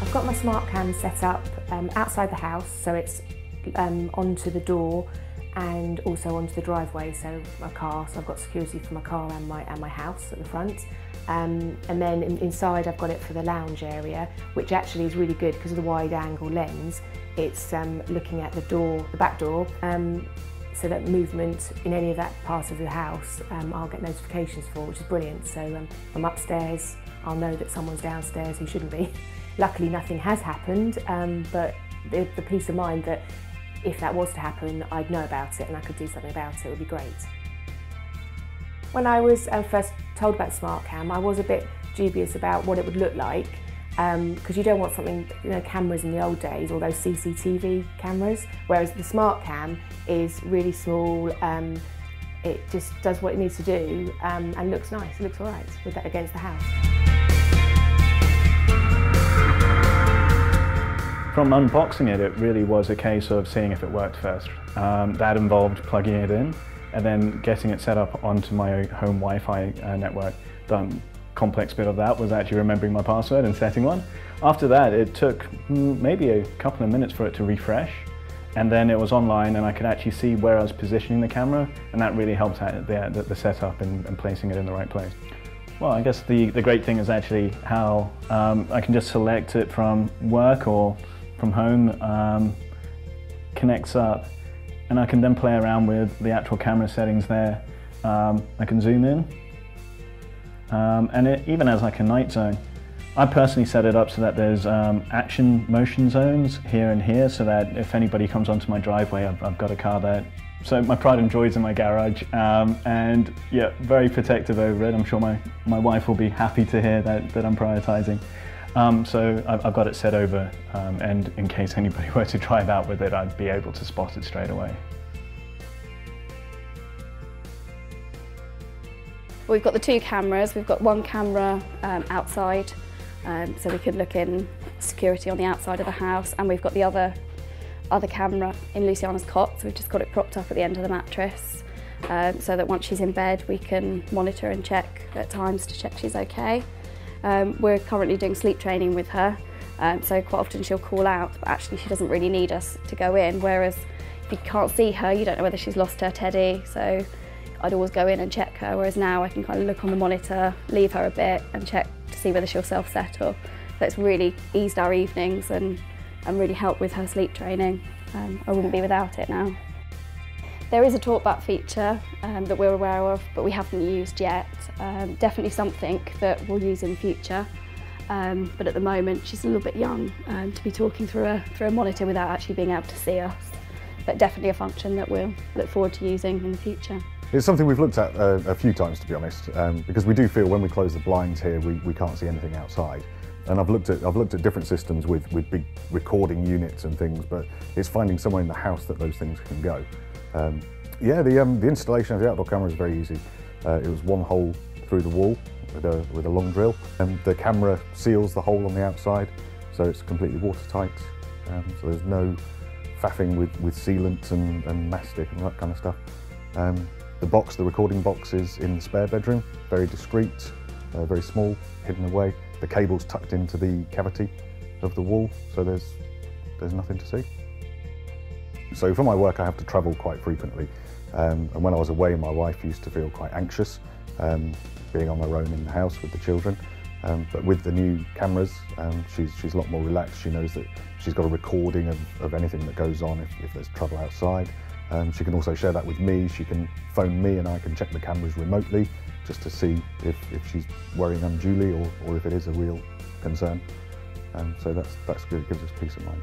I've got my SmartCam set up outside the house, so it's onto the door and also onto the driveway, so my car, so I've got security for my car and my house at the front. And then inside I've got it for the lounge area, which actually is really good because of the wide angle lens. It's looking at the door, the back door, so that movement in any of that part of the house I'll get notifications for, which is brilliant. So I'm upstairs, I'll know that someone's downstairs who shouldn't be. Luckily nothing has happened, but the peace of mind that if that was to happen, I'd know about it and I could do something about it would be great. When I was first told about SmartCam, I was a bit dubious about what it would look like, because you don't want something, cameras in the old days, all those CCTV cameras, whereas the SmartCam is really small, it just does what it needs to do and looks nice, it looks alright with that against the house. From unboxing it, it really was a case of seeing if it worked first. That involved plugging it in and then getting it set up onto my home Wi-Fi network. The complex bit of that was actually remembering my password and setting one. After that, it took maybe a couple of minutes for it to refresh, and then it was online and I could actually see where I was positioning the camera, and that really helped out the setup and placing it in the right place. Well, I guess the great thing is actually how I can just select it from work or from home, connects up, and I can then play around with the actual camera settings there. I can zoom in, and it even has like a night zone. I personally set it up so that there's action motion zones here and here, so that if anybody comes onto my driveway, I've got a car there. So my pride and joy is in my garage, and yeah, very protective over it. I'm sure my wife will be happy to hear that I'm prioritising. So I've got it set over, and in case anybody were to drive out with it, I'd be able to spot it straight away. We've got the two cameras. We've got one camera outside, so we could look in security on the outside of the house, and we've got the other camera in Luciana's cot, so we've just got it propped up at the end of the mattress, so that once she's in bed we can monitor and check at times to check she's okay. We're currently doing sleep training with her, so quite often she'll call out, but actually she doesn't really need us to go in, whereas if you can't see her, you don't know whether she's lost her teddy, so I'd always go in and check her, whereas now I can kind of look on the monitor, leave her a bit and check to see whether she'll self-settle. So it's really eased our evenings and really helped with her sleep training. I wouldn't be without it now. There is a talkback feature that we're aware of, but we haven't used yet. Definitely something that we'll use in the future, but at the moment she's a little bit young to be talking through a monitor without actually being able to see us. But definitely a function that we'll look forward to using in the future. It's something we've looked at a few times, to be honest, because we do feel when we close the blinds here, we can't see anything outside. And I've looked at different systems with big recording units and things, but it's finding somewhere in the house that those things can go. Yeah, the installation of the outdoor camera is very easy. It was one hole through the wall with a long drill, and the camera seals the hole on the outside, so it's completely watertight. So there's no faffing with sealants and mastic and that kind of stuff. The recording box is in the spare bedroom, very discreet, very small, hidden away. The cable's tucked into the cavity of the wall, so there's nothing to see. So for my work I have to travel quite frequently, and when I was away my wife used to feel quite anxious, being on her own in the house with the children. But with the new cameras, she's a lot more relaxed. She knows that she's got a recording of anything that goes on if there's trouble outside. She can also share that with me. She can phone me and I can check the cameras remotely just to see if she's worrying unduly or if it is a real concern. So that's good, it gives us peace of mind.